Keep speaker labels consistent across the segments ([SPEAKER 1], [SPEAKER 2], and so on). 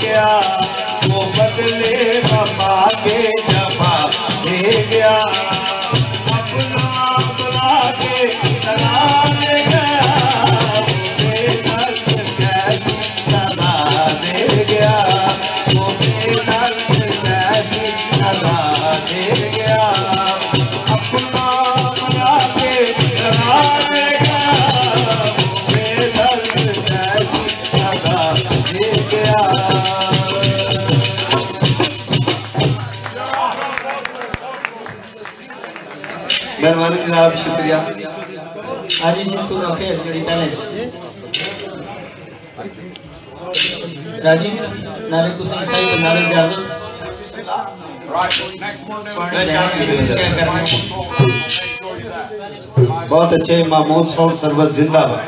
[SPEAKER 1] गया, वो बदले वफा के जफा दे गया, अपना बुला के लगा दे गया, बेदर्द कैसी सदा दे गया, वो बेदर्द कैसी सदा दे गया, अपना बुला के लगा दे गया, बेदर्द कैसी सदा दे गया। मेहरबानी जनाब, शुक्रिया।
[SPEAKER 2] आज जी सुनो के जड़ी पहले से राजी नाले तुसी सही नाले इजाजत
[SPEAKER 1] बहुत अच्छे महमूद साउंड सर्विस जिंदाबाद।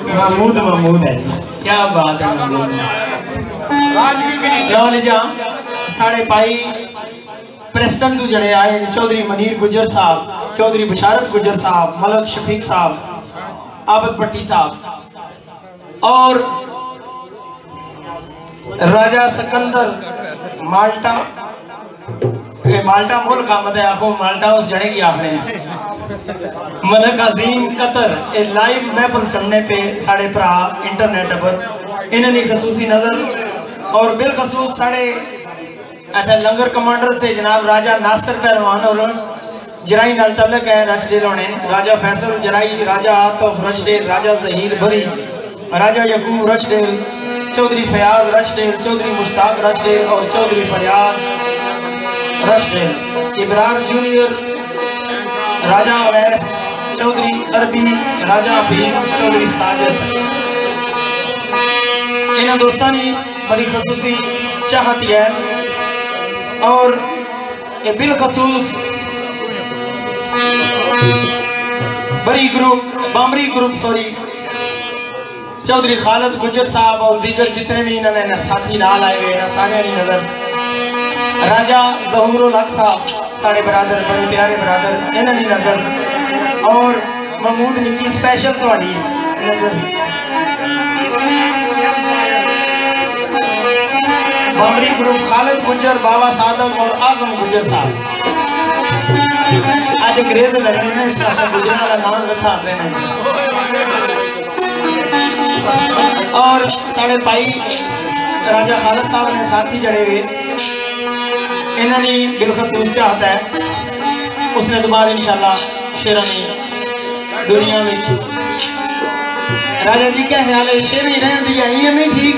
[SPEAKER 2] महमूद है, क्या बात है। साढ़े भाई प्रेस्टन तो जड़े आए चौधरी मनीर गुजर साहब, चौधरी बशारत गुजर साहब, मलक शफीक साहब, आबद भट्टी साहब और राजा सिकंदर माल्टा। माल्टा मुल्क आमद है, आखो माल्टा उस जड़े की आपने मलक अजीम कतर ए लाइव महफिल सुनने पे साढ़े भरा इंटरनेट पर इन्होंने खसूसी नजर और बिलखसूस साढ़े ऐसा लंगर कमांडर से जनाब राजा नासिर पहलवान और जराई नाल तल्लक है रशडेल होने, राजा फैसल जराई, राजा आतफ रशडेल, राजा जहीर भरी, राजा यकूब रशडेल, चौधरी फयाज रशडेल, चौधरी मुश्ताक रशडेल और चौधरी फरियाद रशडेल, इब्रार जूनियर, राजा अवैस, चौधरी अरबी, राजा हफीज, चौधरी साजिद। इन दोस्तानी बड़ी खसूसी चाहती है और ये बिलखसूस Bari group Bamri group sorry Chaudhary Khalid Gujjar साहब और दीगर जितने भी इन्होंने साथी नाल आए हुए हैं सारे नहीं नजर, राजा जहूरुल हक साहब साढ़े बरादर बड़े प्यारे बरादर इन्होंने नजर और महमूद निकी स्पेशल थोड़ी नजर, बामरी ग्रुप खालिद गुजर, बाबा सादक और आजम गुजर साहब। आज अंग्रेज लड़ने में इस तरह गुजरने वाला नाम रखा है और साढ़े भाई राजा खालिद साहब ने साथी जड़े हुए इन्होंने बिलखसूस चाहता है उसने तो बाद इंशाल्लाह शेरानी दुनिया में। राजा जी क्या ख्याल है, शेर ही रहने दी आई हमें ठीक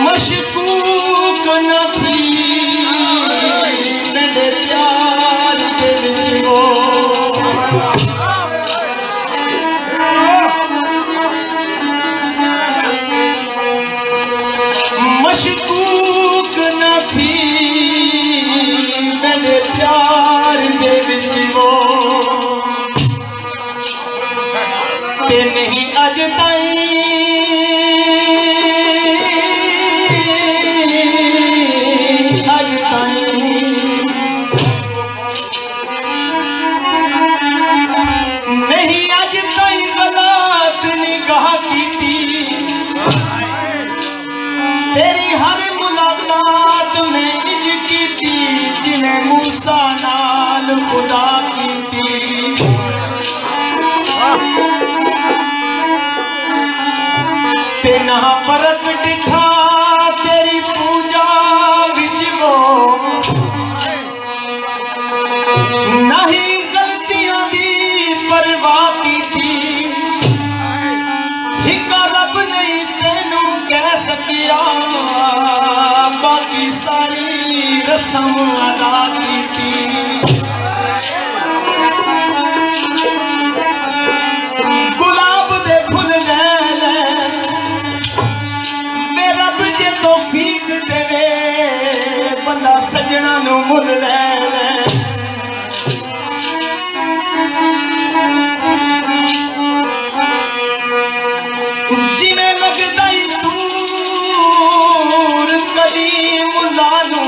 [SPEAKER 2] मशकूक न थी मेरे प्यार के विच वो, मशकूक न थी मेरे प्यार के विच वो, ते नहीं अज ताई तेरी हर मुलाकात में इज की थी जिन्हें मूसा नाल खुदा की थी, ते ना फर्क दिखा तेरी पूजा विच वो, नहीं गलतियां दी परवाह की थी, हिका रब नहीं तेनू कह सकिया बाकी सारी रस्म अदा की थी, गुलाब दे फुल ले मेरा बजे तो फीक देवे बंदा सजना नू मुल ले जिमें लगदा ही दूर कदीम लानू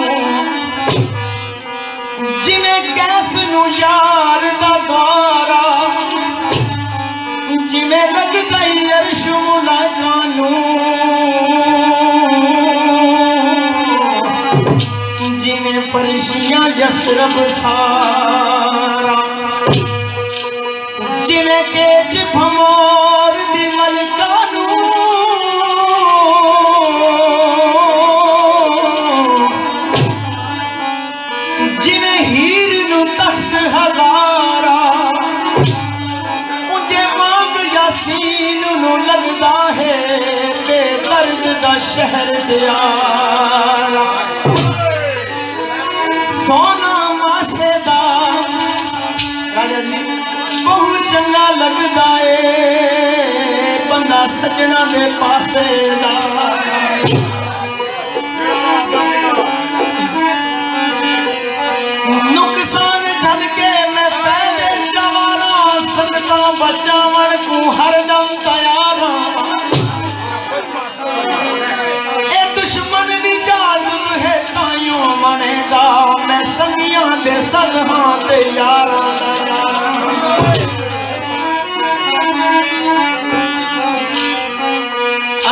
[SPEAKER 2] यार दा द्वारा जिमें लगदा अर्श मुलाकानू जिमें फरिश्तियां यसरब सारा जिमें केच भमोर दी मलकानू जिमें हीर नू तख्त हजारा उजे मांग यासीन नू लगदा है बेदर्द दा शहर दियारा सोना माशेदा राजा जी बहुत चंगा लगदा है बंदा सजना दे पासे दा नुकसान झल के मैं पहले जवाना सदका बचावन को हरदम तैयार ए दुश्मन भी जाज़िब है ताइयों मनेगा मैं संगियां दे सदहां ते यारां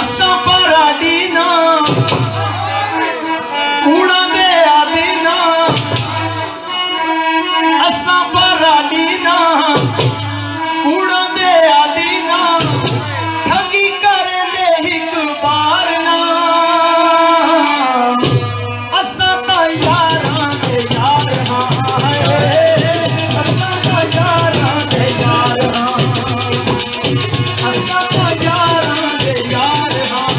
[SPEAKER 2] असा फराडी ना कूड़ा दे आदि ना असा फराडी ना कूड़ा दे आदि ना ठगी करे दे एक बार ना असा ता यारां दे यार हां असा ता यारां दे यार हां असा ता यारां दे यार हां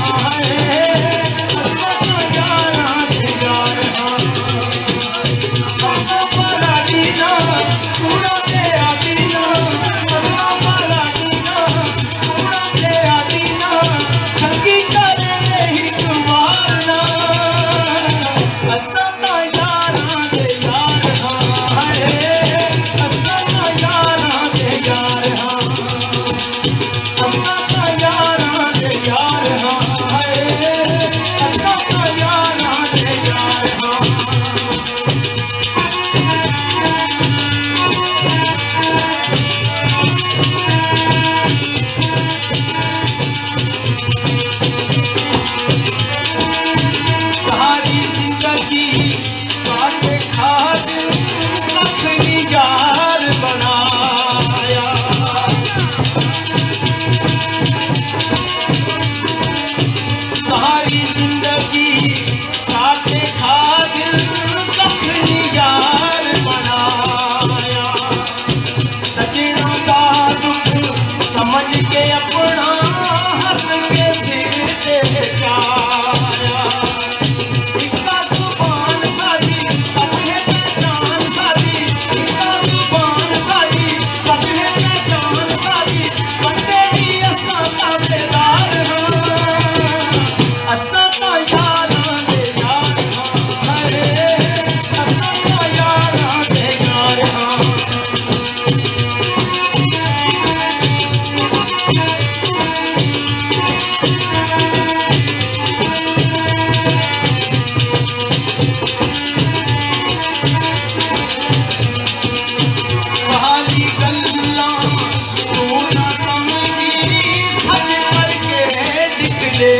[SPEAKER 2] असा ता यारां दे यार हां असा फराडी ना कूड़ा दे आदि ना असा फराडी ना कूड़ा दे आदि ना ठगी करे दे एक बार ना असा ता यारां दे यार हां असा ता यारां दे यार हां असा ता यारां दे यार हां असा ता यारां दे यार हां सारी जिंदगी काटे खाद अपनी यार बनाया सारी जिंदगी काटे खाद अपनी यार बनाया सजना का दुख समझ के अपना हंस के सिर पे जाया इनका जुबान सादी सबने पहचान सादी इनका जुबान सादी सबने पहचान सादी बंदे भी असा ताबेदार असा ता यारां दे यार हां असा ता यारां दे यार हां काली गल्लां तू ना समझी सच करके दिखले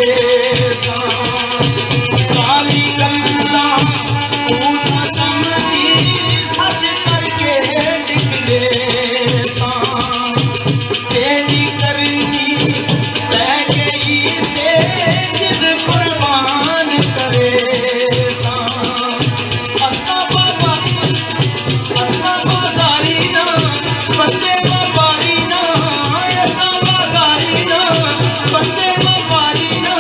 [SPEAKER 2] सा काली गल्लां तू ना समझी सच करके दिखले सा तेरी करनी लै गई ते जिद कुर्बान करे सा असा बाबा असा बाजारी ना बंदे बाबारी ना असा बाजारी ना बंदे बाबारी ना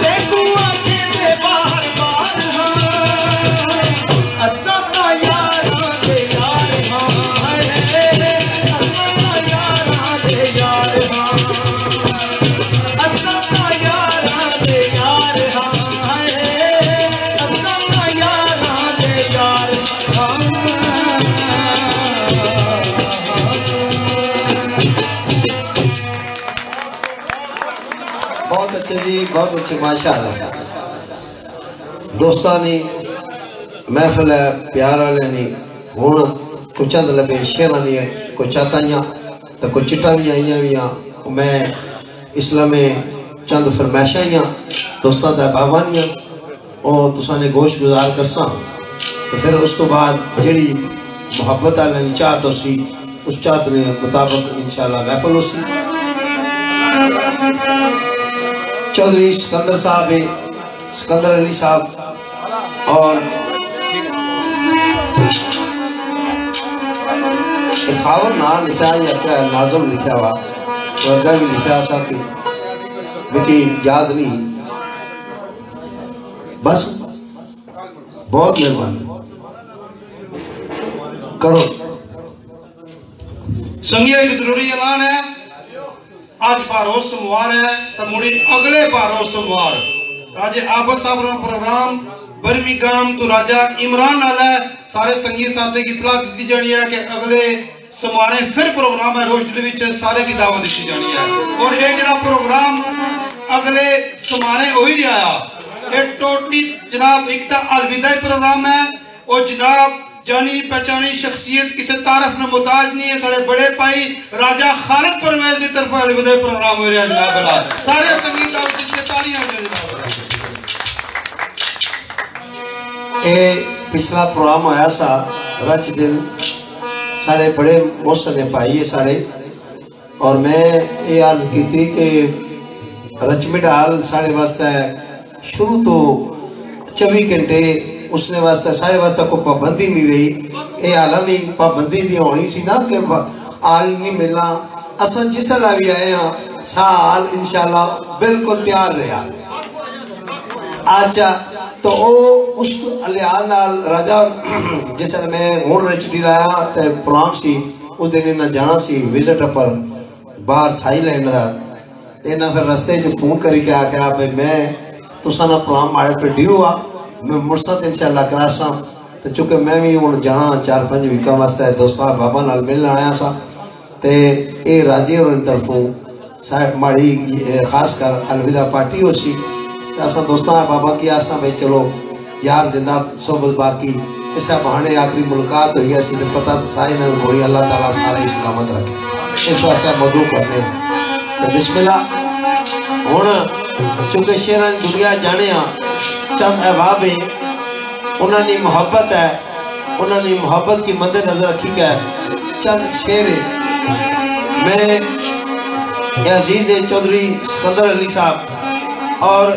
[SPEAKER 2] देखू आखे दे बार बार हां असा ता यारां दे यार हां असा ता यारां दे यार हां असा ता यारां दे यार हां असा ता यारां दे यार हां
[SPEAKER 1] बहुत अच्छे जी, बहुत अच्छे, माशाअल्लाह। दोस्तानी महफिल है, प्यार वाले नहीं। हुण
[SPEAKER 3] कोई चंद लगे शेरां दी कोई चाताइयां तो कोई चिट्टा भी आईयां भी मैं इस्लाम में चंद फरमाइशां आईयां दोस्तों तक बाबानियां और तुसाने गोश गुजार करसा तो फिर उस तो बाद जी मुहब्बत वाली चाहत उसी उस चाहत के मुताबिक इंशाअल्लाह महफिल उसी चौधरी सिकंदर साहब है सिकंदर अली साहब और खावर ना लिखा या क्या नाजम लिखा हुआ तो अगर भी लिखा सा कि मुझे याद नहीं बस बहुत मेहरबानी करो।
[SPEAKER 4] संगिया एक जरूरी ऐलान है आज भारो सोमवार है तो मुड़ी अगले भारो सोमवार राजे आबद साहब का प्रोग्राम बर्मिंघम तो राजा इमरान नाल है सारे संगीत साथी की इतला दी जानी है कि अगले सोमवारे फिर प्रोग्राम है रोशनी विच सारे की दावत दी जानी है और ये जड़ा प्रोग्राम अगले सोमवारे हो ही रहा है ये टोटली जनाब एक तो अलविदाई प्रोग्राम है और जनाब जानी पहचानी शख्सियत किसी तारफ न मुताज नहीं है सारे बड़े भाई राजा खालिद परवेज की तरफ अलविदाई प्रोग्राम हो रहा है जनाब सारे संगीत तालियां हो
[SPEAKER 3] ये पिछला प्रोग्राम आया सा रच दिल सारे बड़े मौसम भाई है सारे और मैं ये अर्ज की थी कि रचमिट हाल साढ़े वास्ते शुरू तो 24 घंटे उसने वास्ते साढ़े वास्ते कोई पाबंदी नहीं रही ये हाल नहीं पाबंदी दी होनी सी ना कि आल नहीं मिलना असा जिसला भी आए हैं साल इंशाल्लाह बिल्कुल तैयार रहा अच्छा तो उस लिहाज नाल राजा जिस मैं हूँ रचटी लाया तो प्रोग्राम सी उस दिन इन्हें जाना सी विजिट पर बाहर थाईलैंड का इन्हें फिर रस्ते फोन करके आख्या भाई मैं तुसा ना प्रोग्राम माड़े पे ड्यू आ मैं मुड़सा तो इंशाल्लाह करासा तो चूंकि मैं भी हूँ जाना 4-5 वीक वास्ते दोस्तों बाबा नाल मिलने आया सा तो ये राजे और तरफों साइड माड़ी खास कर अलविदा पार्टी हो सी असा दोस्तों बाबा की आसा भाई चलो यार जिंदा सोबत बाकी इस बहाने आखिरी मुलाकात हुई है तो पता तो सारे ने घोड़ी अल्लाह ताला सारे सलामत रखे इस वास्ते मदू करने तो बिस्मिल्लाह हुण चूंकि शेरां दी दुनिया जाने चंद अहबाब है उन्होंने मोहब्बत है उन्होंने मोहब्बत की मद्देनजर रखी है चंद शेर मैं अजीज चौधरी सिकंदर अली साहब और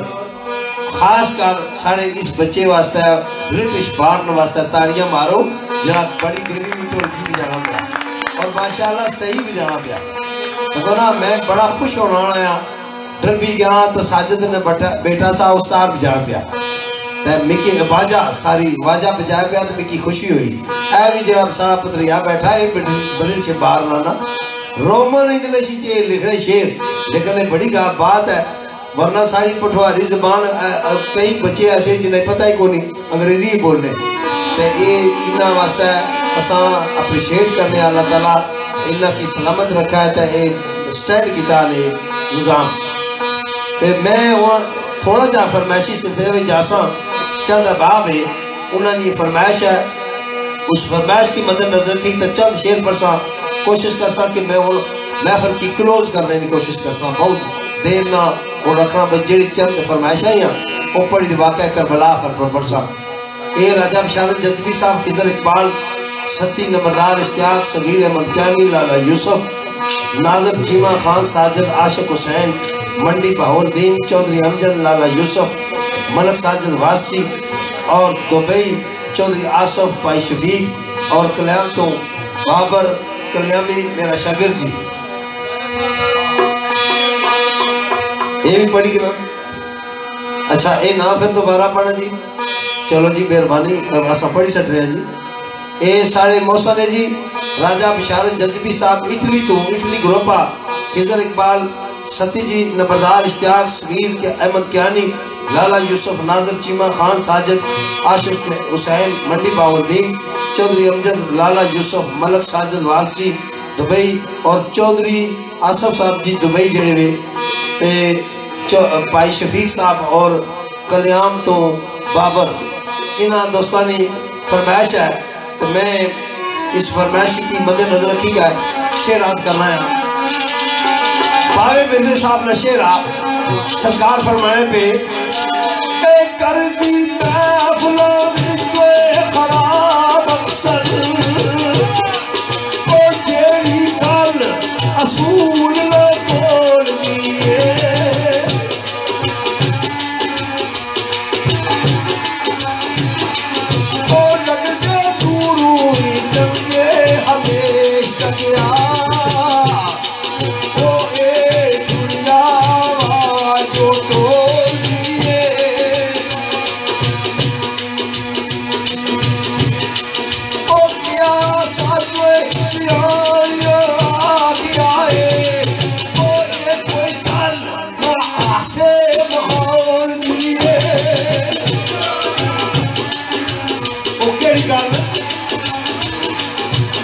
[SPEAKER 3] खास कर साढ़े इस बच्चे वास्ते ब्रिटिश बार्न वास्ते ताड़ियां मारो जरा बड़ी देरी में ढोलकी भी जाना पाया और माशाल्लाह सही भी जाना पाया तो ना मैं बड़ा खुश होना आया डर भी गया तो साजिद ने बेटा सा उस्ताद भी जाना पाया तो मिकी वाजा सारी वाजा बजाया पाया तो मिकी खुशी हुई ऐ भी जरा सारा पत्रिया बैठा है ब्रिटिश बार्न ना रोमन इंग्लिश लिखने शेर लेकिन बड़ी बात है वरना सारी पठवारी जबान कई बच्चे ऐसे जिन्हें पता ही कोनी अंग्रेजी ही बोलने तो ये इन्होंने वास्ते असा अप्रिशिएट करने अल्लाह ताला इन्हों की सलामत रखा है तो ये स्टैंड किया ने निज़ाम तो मैं हूँ थोड़ा जा फरमाइशी सिलसिले में जासा चंद अहबाब है उन्होंने फरमाइश है उस फरमाइश की मद्देनजर की तो चंद शेर पर सा कोशिश कर सा कि मैं हूँ महफिल की क्लोज करने की कोशिश कर सा बहुत देर ना और रखना बस जी चंद फरमाइश है वो पढ़ी वाक़ करबला पर साहब ये राजा बिशारत जज्बी साहब खिजर इकबाल सती नंबरदार इश्तियाक सगीर अहमद क्यानी लाला यूसुफ नाजर चीमा खान साजिद आशिक हुसैन मंडी बहाउद्दीन चौधरी अमजद लाला यूसुफ मलक साजिद वासी और दुबई चौधरी आसफ भाई शफीक और कल्याण तो बाबर कल्यामी मेरा शागिर्द जी ये भी पढ़ी ना अच्छा ये ना फिर दोबारा पढ़ना जी चलो जी मेहरबानी असा पढ़ी सक रहे हैं जी ये सारे मौसा ने जी राजा बिशारत जज्बी साहब इटली ग्रुपा खिजर इकबाल सती जी नंबरदार इश्तियाक सगीर के अहमद क्यानी लाला यूसुफ नाजर चीमा खान साजिद आशिक हुसैन मंडी बहाउद्दीन चौधरी अमजद लाला यूसुफ मलक साजिद वासी दुबई और चौधरी आसफ साहब जी दुबई जड़े वे भाई शफीक साहब और कल्याम तो बाबर इन्होंने दोस्तों ने फरमाइश है तो मैं इस फरमाइशी की मद्देनजर रखी गया शेरात करना है। भावे मिर्जे साहब ने शेरा सरकार फरमाए पे
[SPEAKER 1] कर दी महफिलों विच खराब अक्सर ओ जेड़ी गल असूल ने तोड़ दिए ओ लगदे दूरों ही चंगे हमेशा क्या ओ ए दुनिया जो तोड़ दिए ओ क्या साजवे सियारिया गया है ओ ये कोई गल आसे मोड़ दिए ओ केड़ी गल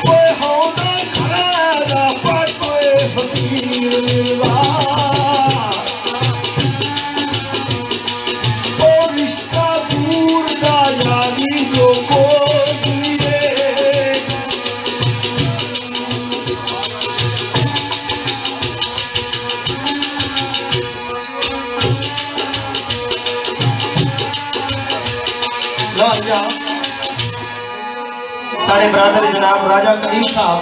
[SPEAKER 1] ओए होना खड़ा पर कोई फकीर मिलवा ओ रिश्ता दूर दा यारी जो को दिए
[SPEAKER 2] राजा साढ़े बरादर जनाब राजा करीम साहब,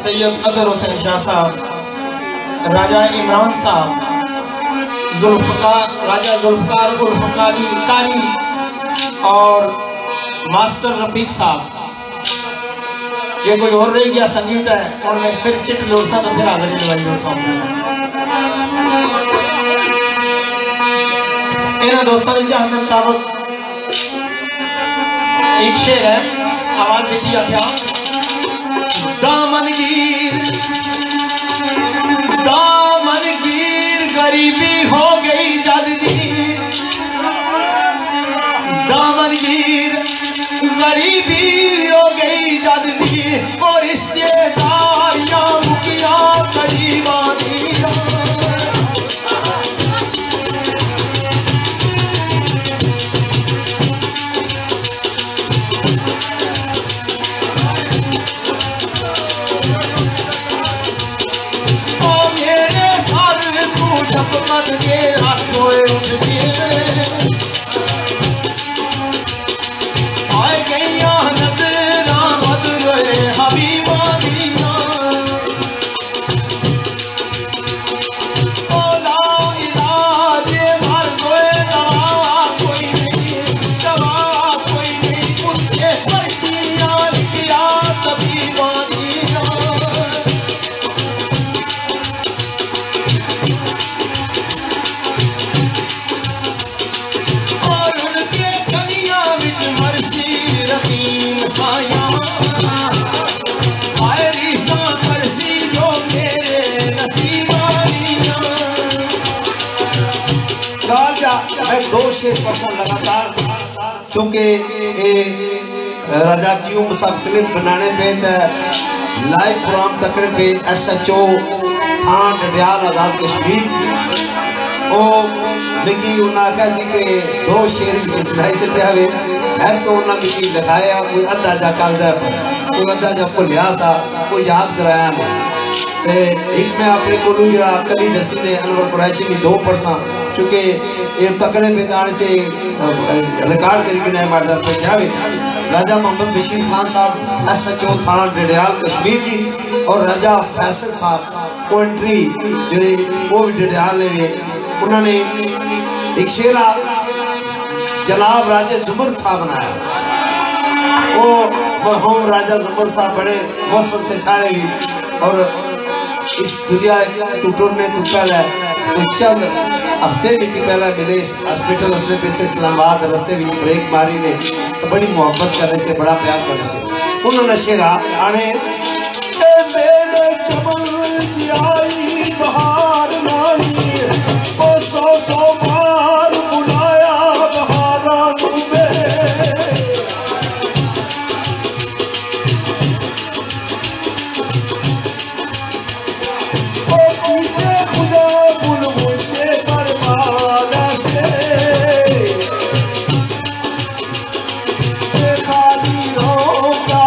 [SPEAKER 2] सैयद अदर हुसैन शाह साहब, राजा इमरान साहब, राजा जुल्फकार उल्फकारी कारी और मास्टर रफीक साहब। ये कोई और रह गया संगीत है और मैं फिर चिट लोसा तो फिर हाजिरी लगाई इन्होंने दोस्तों ने चाहने मुताबिक एक शेर है, आवाज देती क्या दामनगीर गरीबी हो गई जद दी दामनगीर गरीबी हो गई जद दी और रिश्तेदारियां मुखिया करीबानियां मन के हाथों उठ गए आए गईया नजरा मत रहे हबीबा दीना ओ ला इलाज मर कोई दवा कोई नहीं उनके पर्चियां लिखिया तबीबा दीना
[SPEAKER 3] दो शेर पसंद लगातार चूंकि राजा क्यूब सब क्लिप बनाने पे लाइव प्रोग्राम तकड़े पे SHO थाना डडियाल आजाद कश्मीर ओ मिकी उन्हें आखा जी के दो शेर सुनाई से थे है तो उन्हें मिकी लगाया कोई अद्धा जा कागजा पर कोई अद्धा जा भुलिया सा कोई याद कराया मैं एक मैं अपने को जरा कली दसी ने अनवर कुरैशी की 2% क्योंकि ये तकड़े पे गाने से रिकॉर्ड करके नए मॉडल पे जावे राजा मोहम्मद बशीर खान साहब SHO थाना डडियाल कश्मीर जी और राजा फैसल साहब पोएट्री जो वो भी डडियाल ने उन्होंने एक शेरा जनाब राजा जुमर साहब बनाया वो मरहूम राजा जुमर साहब बड़े मौसम से सारे भी और इस दुनिया टूटने तो पहले चंद हफ्ते भी पहले मिले हॉस्पिटल रस्ते पे से इस्लामाबाद रस्ते भी ब्रेक मारी ने तो बड़ी मोहब्बत करने से बड़ा प्यार करने से उन्होंने शेरा आने
[SPEAKER 1] मेरे चमन की आई बहार नहीं ओ सौ बार बुलाया बहारा तुम्हें ओ खुदा बुल मुझे बर्बाद से खाली रो का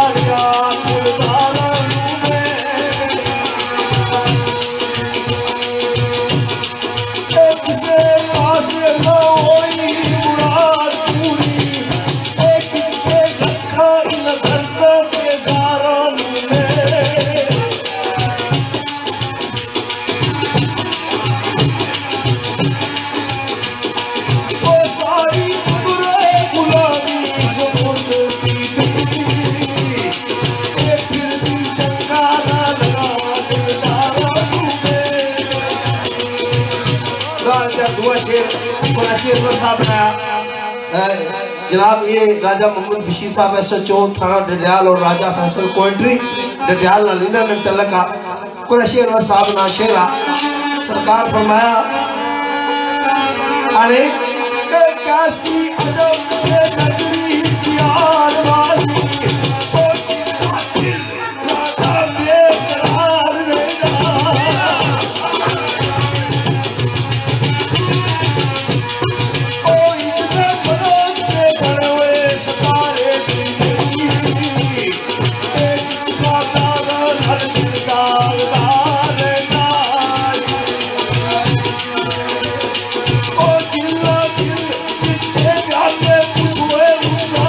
[SPEAKER 3] शेर साहब बनाया। जनाब ये राजा मोहम्मद बशीर साहब SHO थाना डडियाल और राजा फैसल कोएंट्री डडियाल नालीना ने तलका कुल शेर साहब ना शेरा सरकार फरमाया अरे
[SPEAKER 1] कैसी अजब ये नगरी प्यार वाली ओ जिंदा दिल राधा बेकरार रहेगा ओ इतने फरोज के बनवे सितारे की एक कागज हर दिल दागदार रहेगा ओ जिंदा दिल कितने जाके पूछे उनका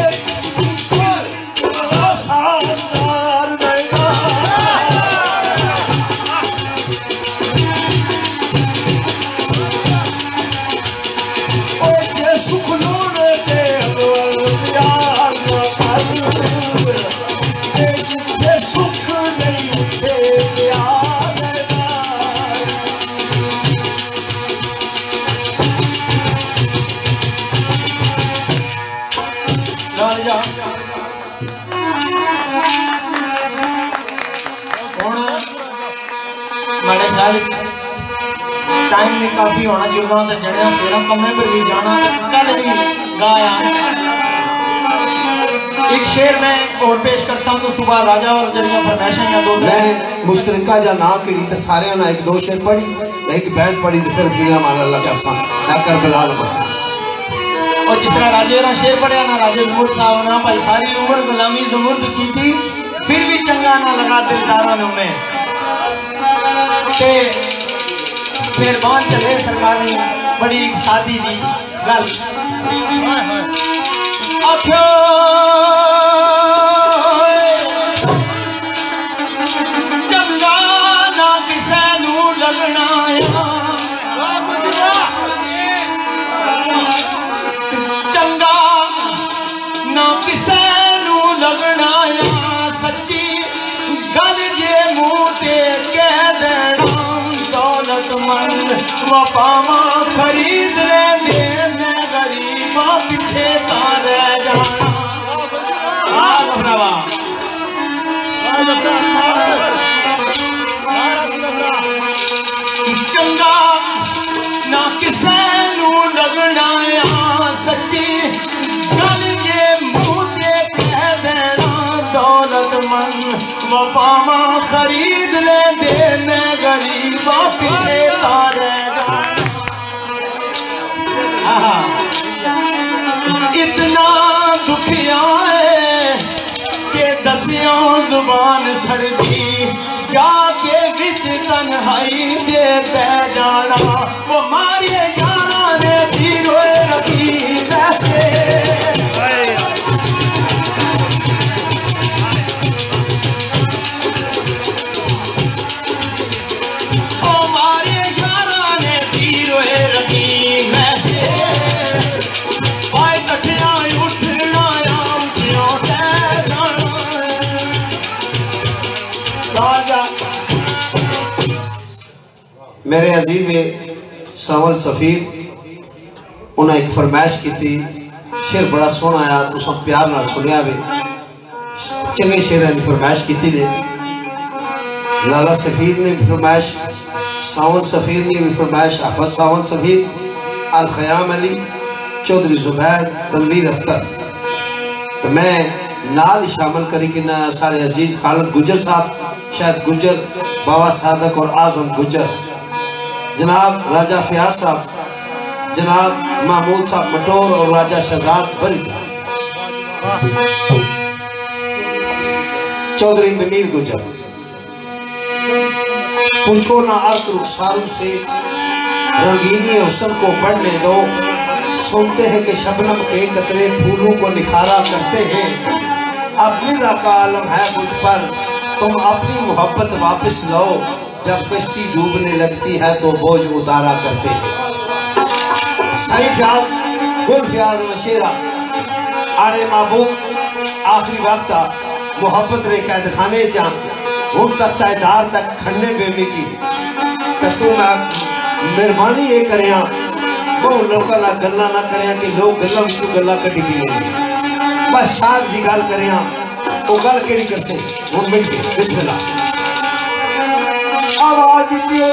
[SPEAKER 1] एक किसी पर आसार रहेगा ओ ये सुख लोने के अनवर प्यार न कर ए जितने सुख नहीं उठे प्यार रहेगा
[SPEAKER 2] मेरे ख्याल टाइम में काफी होना जुड़ना तो जड़िया सेरा कमरे पर भी जाना कल भी गाया। एक शेर मैं और पेश करता हूँ तो सुबह राजा और जड़िया फरमाइशें या दो
[SPEAKER 3] मैं मुश्तरका जा ना करी तो सारे ना एक दो शेर पढ़ी एक बैठ पढ़ी तो फिर फिर हमारा अल्लाह का सा ना कर बिलाल बस
[SPEAKER 2] और जिस तरह राजे ना शेर पढ़िया ना राजे जमुर्द साहब ना भाई सारी उम्र गुलामी जमुर्द की थी फिर भी चंगा ना लगा दिलदारा ने उन्हें ते मेहरबान चले सरकार ने बड़ी सादी जी गल आख्यो चंगा ना किसे नू लगना चंगा ना किसे नू लगना सच्ची गल जे मुंह ते कह देना दौलतमंद वफावा खरीद लेंदे मैं गरीबा पीछे का रह जाना चंगा ना किसे नू लगना सच्ची गल जे मुंह ते कह देना दौलतमंद वफावा खरीद लेंदे मैं गरीबा पीछे का रह जाना। इतना दुखिया है कि दसिया जुबान सड़दी जाके विच तन्हाई दे पै जाना वो मारिए यारा ने भी रोए रखी वैसे
[SPEAKER 3] मेरे अजीज सावल सफीर उन्हें एक फरमाइश की थी शेर बड़ा सोहना आया तो सब प्यार ना सुनिया वे चंगे शेर ने फरमाइश की थी ने लाला सफीर ने भी फरमाइश सावल सफीर ने भी फरमाइश अहमद सावल सफीर अल ख़याम अली चौधरी जुबैर तनवीर अख्तर तो मैं नाल शामिल करी कि ना सारे अजीज खालिद गुजर साहब शायद गुजर बाबा सादक और आजम गुजर जनाब राजा फयाज साहब जनाब महमूद साहब मटोर और राजा शहजाद बरी चौधरी मनीर गुजर पूछो ना अर्क रुखसारों से रंगीनी हुस्न को बढ़ने दो सुनते हैं कि शबनम के कतरे फूलों को निखारा करते हैं अपनी का आलम है मुझ पर तुम अपनी मोहब्बत वापस लो जब कश्ती डूबने लगती है तो बोझ उतारा करते हैं सही फ्याज गुल फ्याज मशेरा आड़े महबूब आखिरी वक्त मोहब्बत ने कैद खाने जा हूं तक तयदार तक खन्ने बेमी की तू मैं मेहरबानी ये करें बहुत लोगों ना गल्ला ना करें कि लोग गल्ला विचों गल्ला कटी की बस शाद जी गल करें वो गल केड़ी कर से वो मिल के बिस्मिल्लाह आवाज दियो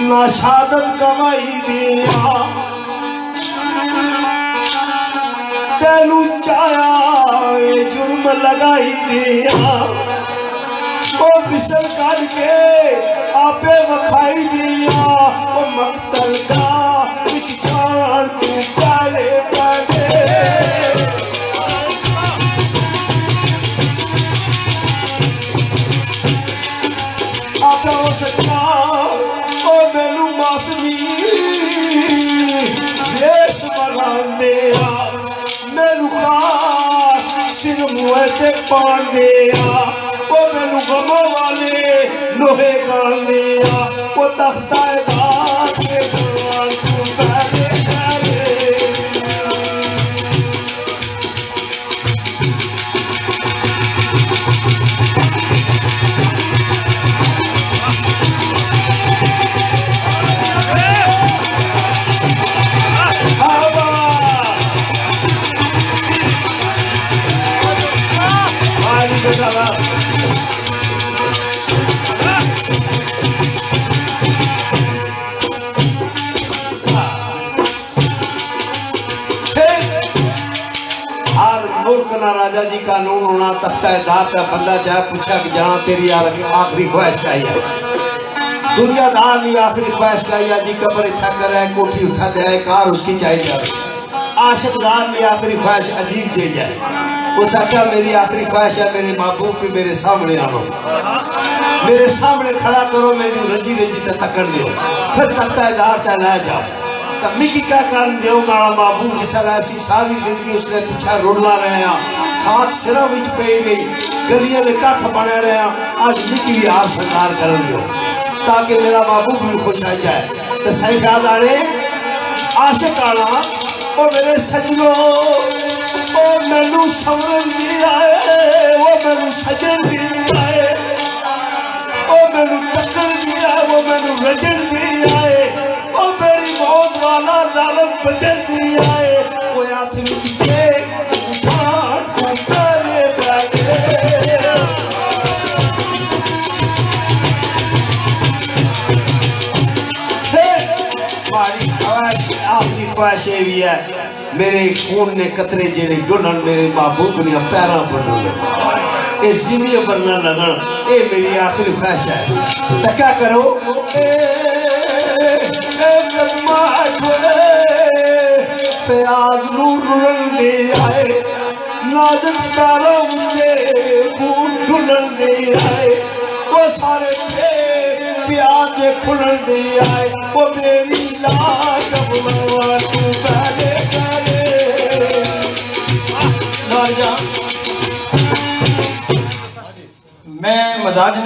[SPEAKER 3] ना शहादत कमाई दिया तेनू चाया जुर्म लगाई दिया ओ बिसल कर के आपे वखाई दिया ओ मकतल का कुछ जान तू पहले पहले आपा हो सकता ओ मैनू मातमी देश बनाने मैनू खार सिर मुँह ते पाने ओ मैनू गमों वाले लोहे गाने ओ तख्ता के जवान तू पहले पहले राजा जी कानून होना तख्ता दार का बंदा चाहे पूछा कि जाना तेरी आखिरी ख्वाहिश क्या है दुनियादार नहीं आखिरी ख्वाहिश क्या है जी कब्र इतना कर रहा है कोठी उठा दे कार उसकी चाहिए जाए आशिकदार में आखिरी ख्वाहिश अजीब चीज है उस आख्या मेरी आखिरी ख्वाहिश है मेरे महबूब भी मेरे सामने आओ मेरे सामने खड़ा करो मेरी रजी रजी तकड़ दो फिर तख्ता दार तक लै जाओ तो मिकी क्या कर दो माड़ा महबूब जिस ऐसी सारी जिंदगी उसने पीछा रोला रहे खाक सिरों में पे गई गलियों में कख बने रहे आज मिकी भी हार सरकार कर दो ताकि मेरा महबूब भी खुश आ जाए तो सही याद आने आशिक आना ओ मेरे सजनों ओ मैनू समझ भी आए वो मैनू सजन भी आए ओ मैनू तकन भी आए वो मैनू रजन भी आए ओ मेरी मौत वाला लालम बजन भी आए वो हाथ में दिखे उठान करे बैठे हमारी ख्वाहिश आखिरी ख्वाहिश ये भी है मेरे खून ने कतरे जेड़े डुलन मेरे महबूब ने पैरों पर डुलन ये जिम्मे पर न लगन ये मेरी आखिरी ख्वाहिश है तो क्या करो प्याज रुलन दे आए नाजुक पैरों दे बूट ढुलन दे आए वो सारे प्याज दे खुलन दे आए वो मेरी लाज बुलवा तू पहले पहले
[SPEAKER 2] मैं मजाज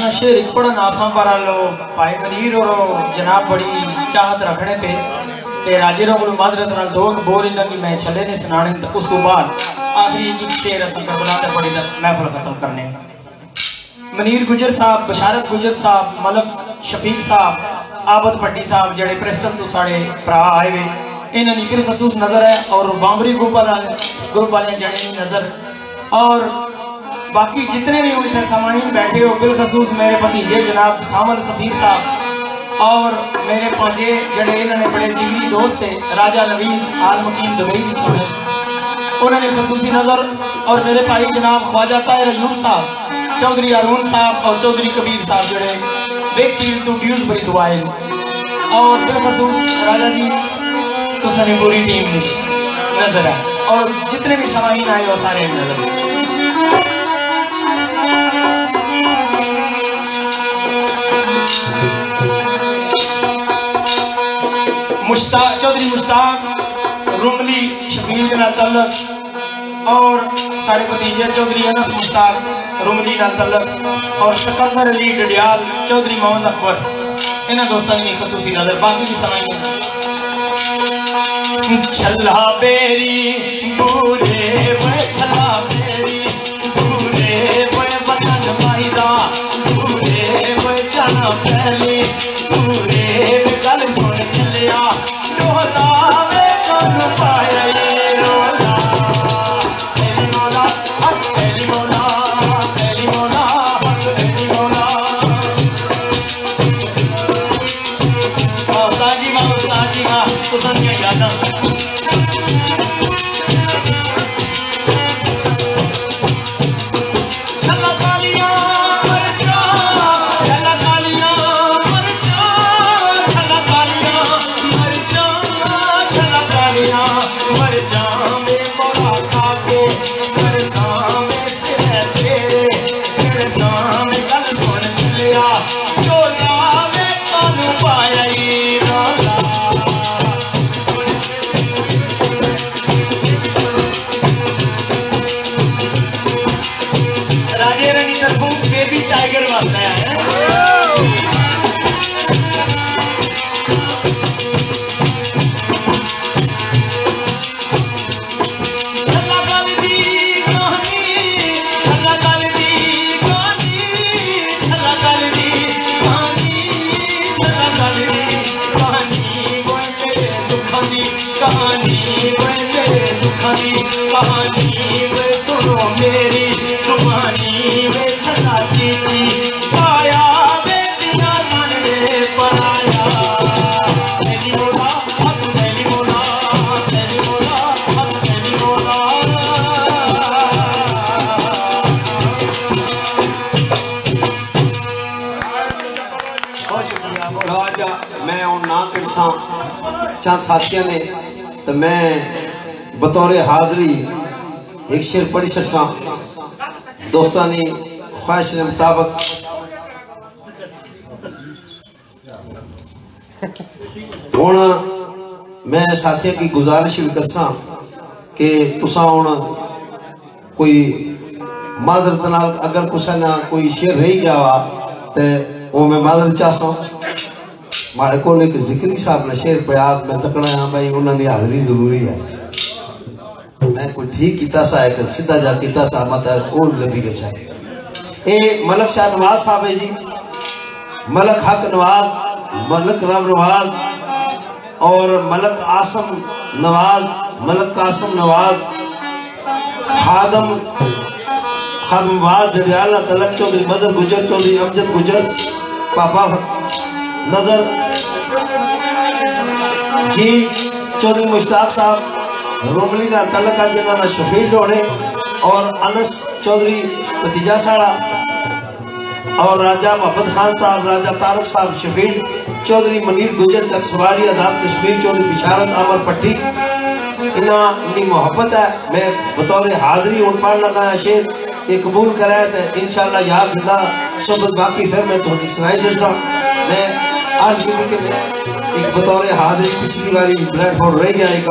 [SPEAKER 2] ना शेर पढ़न आसा पर लो भाई मनीर और जनाब बड़ी चाहत रखने पे ते राजे को माजरत नाल दो बोल इन्ना कि मैं छले ने सुनाने तो उस बाद आखिरी एक शेर असन करबला ते पढ़ी महफिल खत्म करने मनीर गुजर साहब बशारत गुजर साहब मलक शफीक साहब आबद भट्टी साहब जड़े प्रेस्टन तो साढ़े भरा आए हुए इन्होंने बिलखसूस नजर है और बांबरी ग्रुप वाले जड़े नजर और बाकी जितने भी उनके सामाइन बैठे हो बिलखसूस मेरे भतीजे जनाब सामल सफीर साहब और मेरे पांचे जड़े इन्होंने बड़े जिगरी दोस्त थे राजा नवीद आल मुकीम दुबई उन्होंने खसूसी नजर और मेरे भाई जनाब ख्वाजा ताहिर अयूब साहब चौधरी अरुण साहब और चौधरी कबीर साहब जड़े बिग फील्ड टू ड्यूज बड़ी दुआएं और बिलखसूस राजा जी तो सारी पूरी टीम नजर है और जितने भी सामाइन आए वो सारे नजर मुश्ताक चौधरी मुश्ताक रुमली शकील के नाल तल्लक और सारे भतीजे चौधरी अनस मुश्ताक रुमली नाल तल्लक और सिकंदर अली डडियाल चौधरी मोहम्मद अकबर इन्होंने दोस्तों की खसूसी नजर बाकी भी समय छल्ला बेरी बूरे वे छल्ला बेरी बूरे वे बदन माहिदा बूरे वे जाना पहले बूरे वे गल सुन चलिया डोला वे कन पाया रोला तेरी मौला तेरी मौला तेरी मौला तेरी मौला उस्ताद जी मां तो सन के यादा बेबी टाइगर वास्ता है कहानी वे सुनो मेरी जुबानी वे छला जी पाया वे दिया मन में पराया तेरी मौला अब तेरी मौला तेरी मौला अब तेरी मौला बहुत शुक्रिया
[SPEAKER 3] राजा मैं और ना किसा चंद साथियों ने तो मैं बतौर हाजरी एक शेर पढ़ी सकसा दोस्तानी ख्वाहिश के मुताबिक हूँ मैं साथियों की गुजारिश भी करसा कि तुसा हूँ कोई मादरत नाल अगर कुछ ना कोई शेर रही गया वा तो वो मैं मादर चाहता मारे को एक जिक्री साहब ने शेर पे याद मैं तकना हाँ भाई उन्होंने हाजरी जरूरी है मैं कोई ठीक किता सा है सीधा जा किता सा मत कोल लगी गया ए मलक शाह नवाज साहब है जी मलक हक नवाज मलक राम नवाज और मलक आसम नवाज मलक कासम नवाज खादम खादमवाज डडियाला तलक चौधरी मजर गुजर चौधरी अमजद गुजर पापा नजर जी चौधरी मुश्ताक साहब रोमली का तलका जना शफील होने और अनस चौधरी भतीजा साड़ा और राजा मोहम्मद खान साहब राजा तारक साहब शफील चौधरी मनीर गुजर चकसवारी आजाद कश्मीर चौधरी बिशारत अमर पट्टी इन्ना इतनी मोहब्बत है मैं बतौर हाजरी उन पढ़ लगा शेर ये कबूल कराया तो इंशाल्लाह याद जिला सोबत बाकी फिर मैं थोड़ी सुनाई सकता मैं आज भी कि मैं एक बतौर हाजरी पिछली बारी प्लेटफॉर्म रह गया एक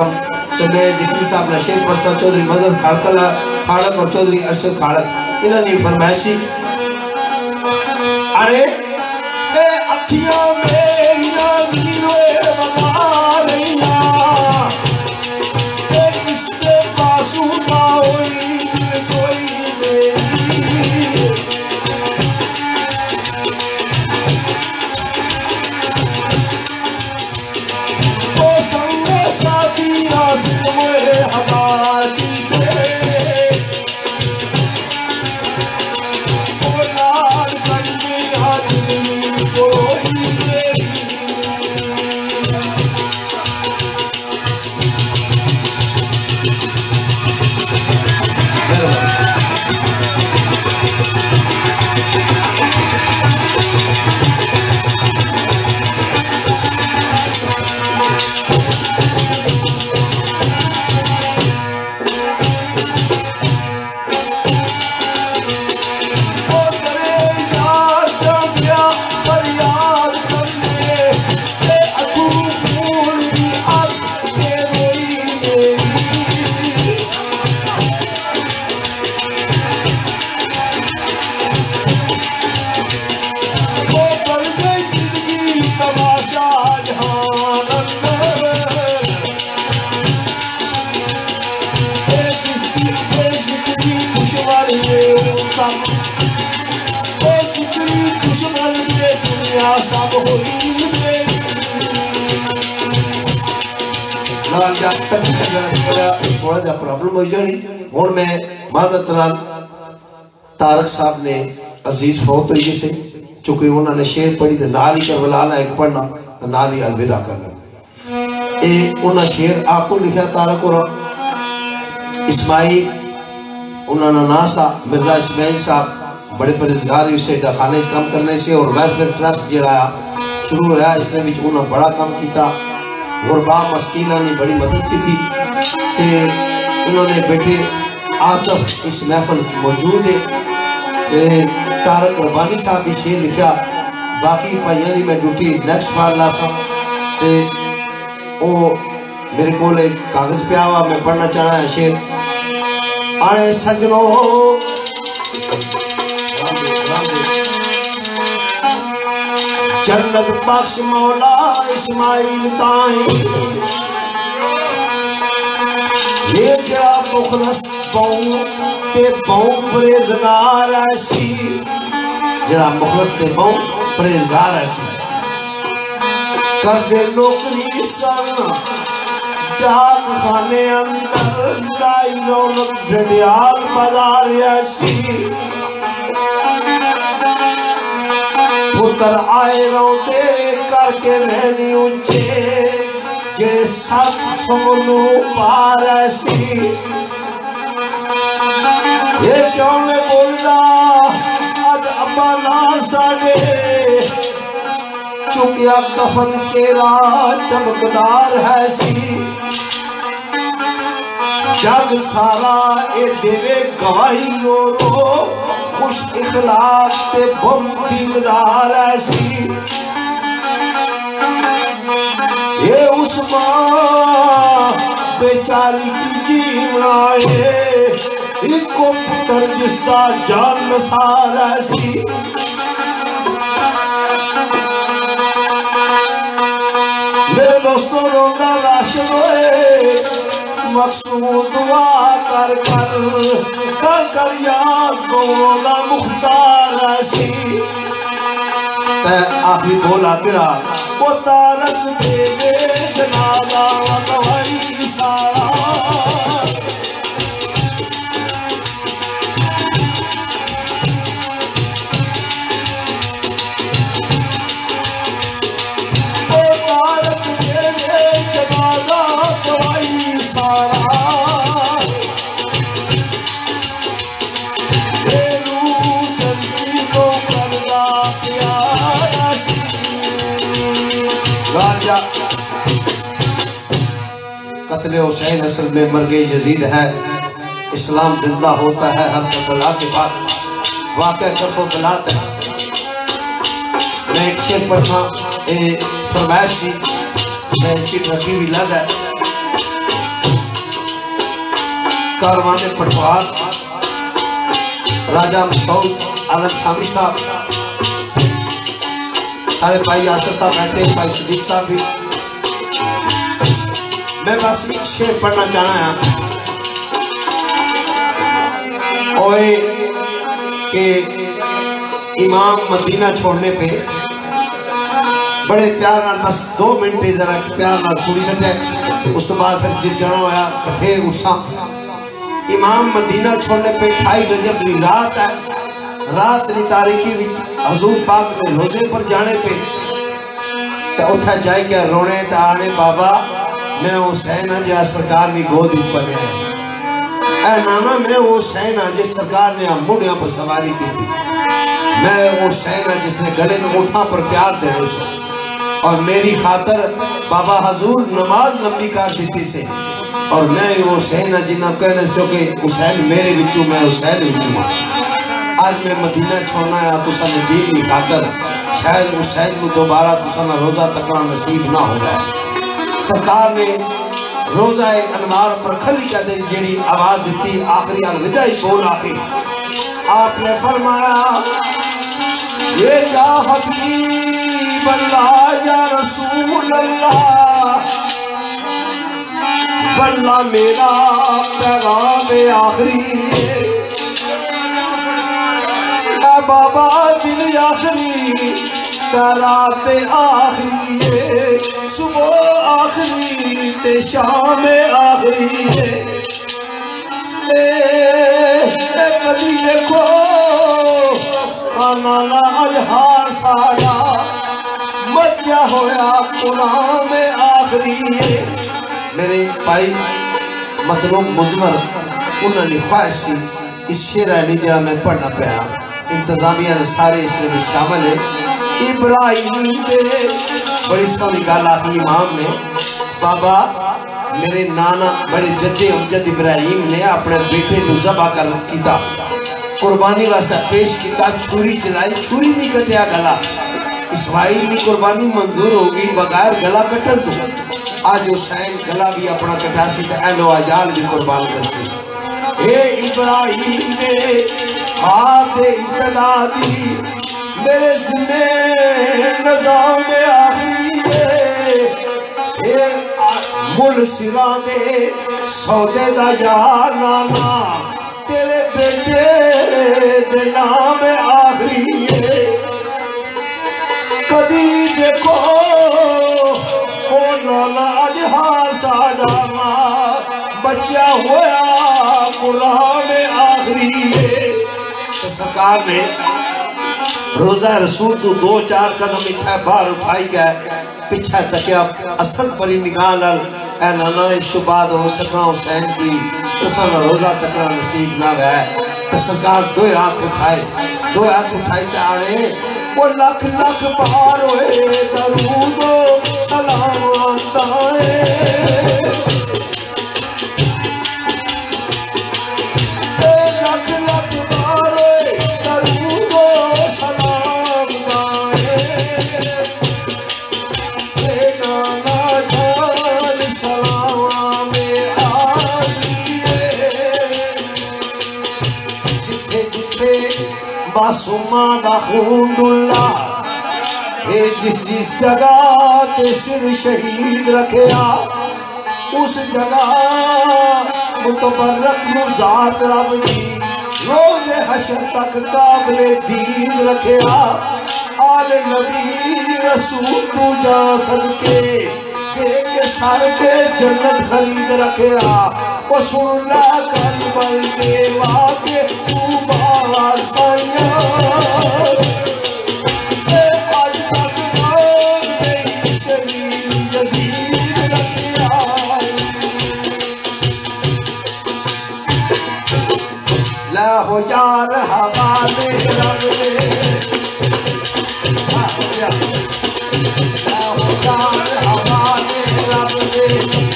[SPEAKER 3] तो मैं जिक्री साहब ने शेर परसा चौधरी मजर खाड़कला खाड़क और चौधरी अरशद खाड़क इन्होंने फरमाइशी अरे
[SPEAKER 1] अखियां मेरिया नीरोए बता रहीया किससे मासूमा होई दिल कोई मेरी ओ संगे साथी आसिक मोए हजार की
[SPEAKER 3] ना सब हुई मेरी नाल जा तक थोड़ा जा प्रॉब्लम हो जानी हुण मैं मादत नाल तारक साहब ने अजीज फौत हुई से चूंकि उन्होंने शेर पढ़ी तो नाल ही करबला एक पढ़ना तो नाल ही अलविदा करना ये उन्होंने शेर आपको लिखा तारक और इस्माइल उन्होंने ना सा मिर्जा इस्माइल साहब बड़े परहेजगार उसे खाने काम करने से और वेलफेयर ट्रस्ट जो शुरू होया इसने भी उन्होंने बड़ा काम किया गुरबा मस्कीना ने बड़ी मदद की थी कि उन्होंने बेटे आतफ इस महफल मौजूद है तारक रबानी साहब भी शेर लिखा बाकी भाइयों की मैं ड्यूटी नैक्सट बार ला सा मेरे को एक कागज पिया हुआ मैं पढ़ना चाहना है शेर आए सजनो जन्नत बख्श मौला इस्माइल ताई ये क्या मुखलस बहु ते बहु परहेजगार ऐसी जरा मुखलस ते बहु परहेजगार ऐसी कर दे नौकरी सन डाक खाने अंदर लाई रौनक डंडियाल बाजार ऐसी पुत्र आए रोते करके रहनी ऊंचे जे सत सुमनु पार ऐसी ये क्यों ने बोलदा अज अब्बा नाल साडे चुकिया कफन चेहरा चमकदार है सी जग सारा ए देवे गवाही रो रो खुश इखलाक ते बम दिलदार ऐसी ये उस्मान बेचारी की जीवना है इको पुत्र जिसका जान नसार ऐसी मेरे दोस्तों रोंदा राशन होए मकसूद दुआ कर कर याद बोला मुख्तार ऐसी आखिरी बोला पिड़ा वो तारक दे जनाजा गवाही सारा कत्ले हुसैन असल में मरगे यजीद है इस्लाम जिंदा होता है हर करबला के बाद वाक़या करबला है मैं एक शेर पढ़ा फरमाइश मैं चिट रखी हुई लग है कारवान पटवार राजा मसूद आलम शामी साहब सारे भाई आसर साहब बैठे भाई सदीक साहब भी मैं बस एक शेर पढ़ना चाहना ओए कि इमाम मदीना छोड़ने पे बड़े प्यार नाल बस 2 मिनट जरा प्यार नाल सुनी सके उस तो बाद फिर जिस जना होया कथे उसा इमाम मदीना छोड़ने पे 28 रजब की रात है रात की तारीखी हजूर पाक के रोजे पर जाने पे तो उठा जाए क्या रोने तो आने बाबा मैं हुसैन हाँ जरा सरकार की गोद पलिया है नाना मैं हुसैन हाँ जिस सरकार ने मुंडिया पर सवारी की थी मैं हुसैन हाँ जिसने गले में उठा पर प्यार देने से और मेरी खातर बाबा हजूर नमाज लंबी कर दी से और मैं हुसैन हाँ जिन्ना कहने से कि हुसैन मेरे विचू मैं हुसैन विचू आज मैं मदीना छोड़ना है तुसा ने दीन की खातर शायद हुसैन को दोबारा तुसा ना रोजा तकना नसीब ना हो जाए सरकार ने रोजा अनवार पर खली का दिन जेड़ी आवाज दी आखिरी अलविदा ही बोल आके आपने फरमाया ये या हबीब अल्लाह या रसूल अल्लाह बल्ला मेरा पैगाम आखिरी बाबा दिल आखिरी रात आखरी है, सुबह आखरी ते शाम आखरी है। कभी देखो आना ना अजहार साड़ा मचा होया कुरान आखरी है। मेरे भाई मतलूब मुजमर उन्होंने ख्वाहिश सी इस शेर है जरा मैं पढ़ना पाया, इंतजामिया ने सारे इसमें भी शामिल है। इब्राहिम दे बड़ी सोहनी गल आखी इमाम ने, बाबा मेरे नाना बड़े जद्दे अमजद इब्राहिम ने अपने बेटे को ज़बह कर किया, कुर्बानी वास्ते पेश किया, छुरी चलाई, छुरी नहीं कटिया गला। इस्माइल की कुर्बानी मंजूर होगी बगैर गला कटन तो। आज हुसैन गला भी अपना कटासी तो एलो आजाल भी कुर्बान करसी। हे इब्राहिम ने हाथ इब्तदा दी मेरे जिम्मे नज़ाम आखिरी है। मुल सिरा दे सौदे दा यार नाना तेरे बेटे दे नाम आखिरी है। कदी देखो ओ नाना अज हाल साडा बच्चा होया कुरान आखिरी है। तो सरकार ने रोजा रसूल तो 2-4 कदम इतना बाहर उठाई गए, पीछे तकिया असल परी निगाह नाल ए नाना इस तो बाद हो सकना हुसैन की तो सन रोजा तकना नसीब ना है। तो सरकार 2 हाथ उठाई ते आने वो लख लख पार होए दरूद सलाम आता है। लख लख पार होए दरूद सलाम आए। नाना जान सलाम में आई है। जिथे जिथे मासूमा दा खून डुला है, जिस जगह ते सिर शहीद रखिया उस जगह मुतबर्रक ज़ात रब दी रोज़ हशर तक काबिले दीद रखिया। आले नबी रसूल तू जा सदके के सर के जन्नत खरीद रखिया। ओ सुन ला करबल के वाके तू बाहर साइया। आज तक नाम नहीं सही यजीद रखिया। ला हो यार हवाले रब दे, ला हो यार हवाले रब दे,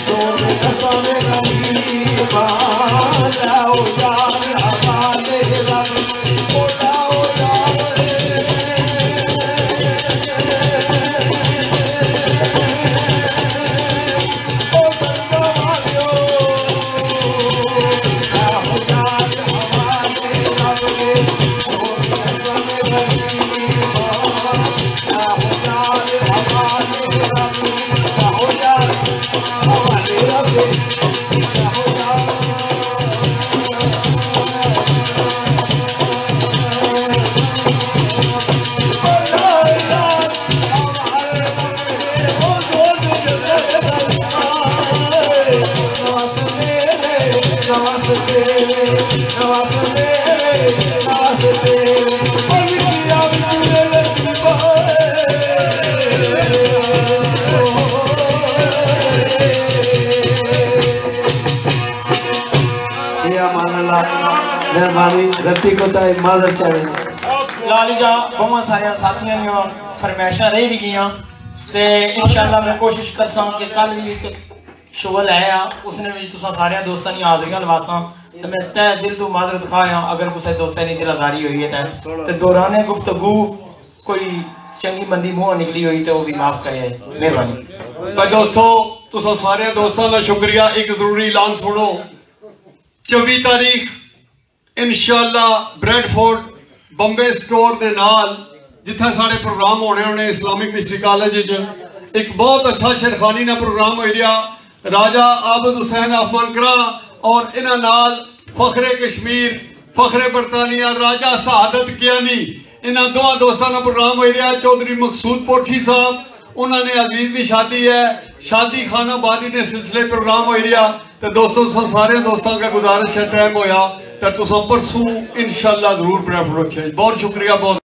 [SPEAKER 3] जोर कसम गरीबा। ला हो यार हवाले रब ओ ला हो यार ओ बंदा वालियो। ला हो यार हवाले रब दे, जोर कसम गरीबा। ला हो यार हवाले रब दे, ला हो यार हवाले रब दे, ला हो यार मेहरबानी गलती को माजर चाहिए।
[SPEAKER 2] लालीजा बहुत सारे साथियों फरमाइशा रही भी गई, इंशाल्लाह मैं कोशिश करसा कि कल भी एक शुगल है उसने भी तुसा सारे दोस्तों की हाजरियां लवासा। तो मैं तय दिल तो माजरत खाया अगर किसी दोस्त की दिल आजारी हुई है तो दौरान गुफ्तगू कोई चंगी मंदी मुँह निकली हुई तो वो भी माफ करे, मेहरबानी।
[SPEAKER 5] दोस्तों तुसा सारे दोस्तों का शुक्रिया। एक जरूरी ऐलान सुनो, 24 तारीख इंशाल्लाह ब्रैडफोर्ड बंबे स्टोर के नाल जिथे साढ़े प्रोग्राम होने होने इस्लामिक मिस्ट्री कॉलेज एक बहुत अच्छा शेरखानी ना प्रोग्राम हो रहा। राजा आबद हुसैन ऑफ मनकरा और इन्हां नाल फखरे कश्मीर, फखरे बरतानिया, राजा शहादत कियानी इन्होंने दोवां दोस्तों का प्रोग्राम हो रहा। चौधरी मकसूद पोठी साहब उन्होंने अजीज की शादी है, शादी खाना बादी ने सिलसिले प्रोग्राम हो रहा। तो दोस्तों सारे दोस्तों का गुजारिश है टाइम होया तो तुम परसों इंशाल्लाह जरूर ब्रेफर हो। बहुत शुक्रिया। बहुत